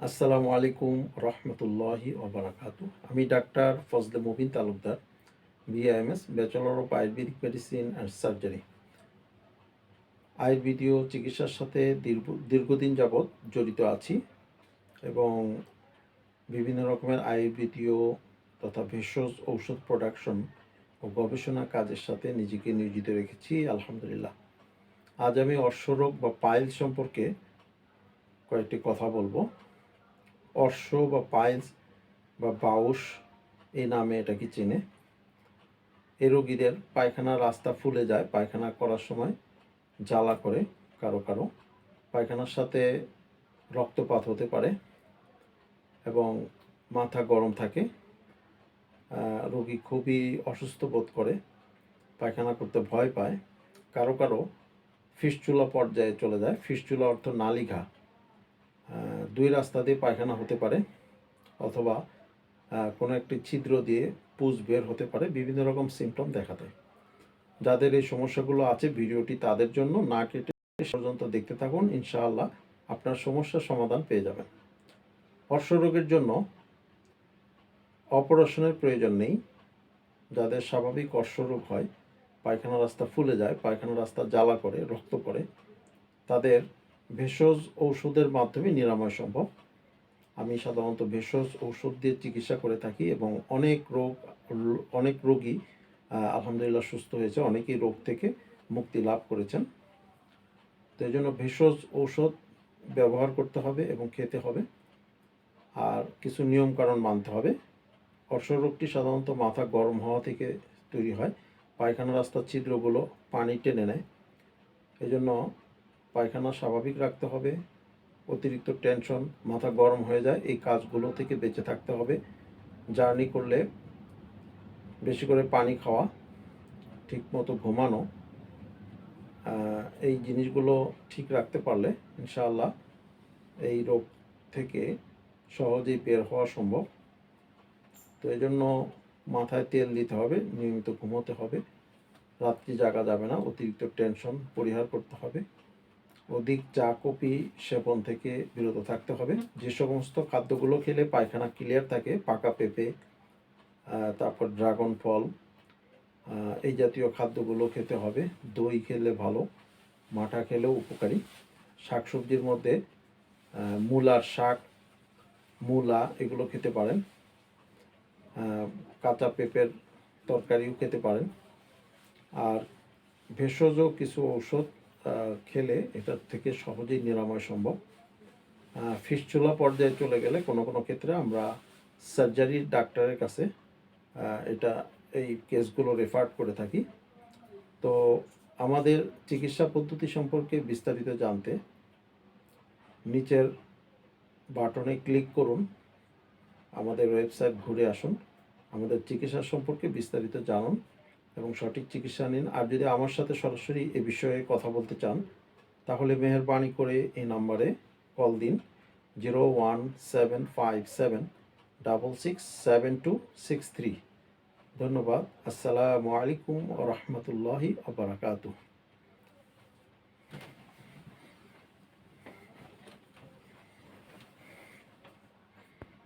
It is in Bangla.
আসসালামু আলাইকুম রহমতুল্লাহি ওবারাকাতু। আমি doctor Fazle Mubin Talukdar, BAMS, bachelor of Ayurvedic medicine and surgery. আয়ুর্বেদীয় চিকিৎসার সাথে দীর্ঘদিন যাবৎ জড়িত আছি এবং বিভিন্ন রকমের আয়ুর্বেদীয় তথা ভেষজ ঔষধ প্রোডাকশন ও গবেষণা কাজের সাথে নিজেকে নিয়োজিত রেখেছি, আলহামদুলিল্লাহ। আজ আমি অশ্বরোগ বা পাইলস সম্পর্কে কয়েকটি কথা বলবো। অর্শ বা পাইলস বা বাউস এই নামে এটাকে চেনে। এই রোগীদের পায়খানার রাস্তা ফুলে যায়, পায়খানা করার সময় জ্বালা করে, কারো কারো পায়খানার সাথে রক্তপাত হতে পারে এবং মাথা গরম থাকে। রোগী খুবই অসুস্থ বোধ করে, পায়খানা করতে ভয় পায়। কারো কারো ফিস্টুলা পর্যায়ে চলে যায়। ফিস্টুলা অর্থ নালিঘা। দুই রাস্তা দিয়ে পায়খানা হতে পারে অথবা কোনো একটি ছিদ্র দিয়ে পুজ বের হতে পারে। বিভিন্ন রকম সিমটম দেখা দেয়। যাদের এই সমস্যাগুলো আছে, ভিডিওটি তাদের জন্য। না কেটে পর্যন্ত দেখতে থাকুন, ইনশাআল্লাহ আপনার সমস্যার সমাধান পেয়ে যাবেন। অর্শরোগের জন্য অপারেশনের প্রয়োজন নেই। যাদের স্বাভাবিক অর্শরোগ হয়, পায়খানা রাস্তা ফুলে যায়, পায়খানা রাস্তা জ্বালা করে, রক্ত পড়ে, তাদের ভেষজ ঔষধের মাধ্যমে নিরাময় সম্ভব। আমি সাধারণত ভেষজ ঔষধ দিয়ে চিকিৎসা করে থাকি এবং অনেক রোগী আলহামদুলিল্লাহ সুস্থ হয়েছে, অনেকেই রোগ থেকে মুক্তি লাভ করেছেন। তো এই জন্য ভেষজ ঔষধ ব্যবহার করতে হবে এবং খেতে হবে, আর কিছু নিয়মকানুন মানতে হবে। অর্শরোগটি সাধারণত মাথা গরম হওয়া থেকে তৈরি হয়। পায়খানা রাস্তার ছিদ্রগুলো পানি টেনে নেয়। এই জন্য পায়খানা স্বাভাবিক রাখতে হবে। অতিরিক্ত টেনশন, মাথা গরম হয়ে যায়, এই কাজগুলো থেকে বেঁচে থাকতে হবে। জার্নি করলে বেশি করে পানি খাওয়া, ঠিকমতো ঘুমানো, এই জিনিসগুলো ঠিক রাখতে পারলে ইনশাআল্লাহ এই রোগ থেকে সহজেই বের হওয়া সম্ভব। তো এই জন্য মাথায় তেল দিতে হবে, নিয়মিত ঘুমোতে হবে, রাত্রি জাগা যাবে না, অতিরিক্ত টেনশন পরিহার করতে হবে, অধিক চা কফি সেবন থেকে বিরত থাকতে হবে। যে সমস্ত খাদ্যগুলো খেলে পায়খানা ক্লিয়ার থাকে, পাকা পেঁপে, তারপর ড্রাগন ফল, এই জাতীয় খাদ্যগুলো খেতে হবে। দই খেলে ভালো, মাঠা খেলেও উপকারী। শাকসবজির মধ্যে মূলার শাক, মূলা এগুলো খেতে পারেন। কাঁচা পেঁপের তরকারিও খেতে পারেন। আর ভেষজ কিছু ঔষধ খেলে এটার থেকে সহজেই নিরাময় সম্ভব। ফিস্টুলা পর্যায়ে চলে গেলে কোনো কোনো ক্ষেত্রে আমরা সার্জারির ডাক্তারের কাছে এই কেসগুলো রেফার করে থাকি। তো আমাদের চিকিৎসা পদ্ধতি সম্পর্কে বিস্তারিত জানতে নিচের বাটনে ক্লিক করুন, আমাদের ওয়েবসাইট ঘুরে আসুন, আমাদের চিকিৎসা সম্পর্কে বিস্তারিত জানুন এবং সঠিক চিকিৎসা নিন। আর যদি আমার সাথে সরাসরি এ বিষয়ে কথা বলতে চান, তাহলে মেহেরবানি করে এই নাম্বারে কল দিন, 01757667263। ধন্যবাদ। আসসালামু আলাইকুম ওয়া রাহমাতুল্লাহি ওয়া বারাকাতুহু।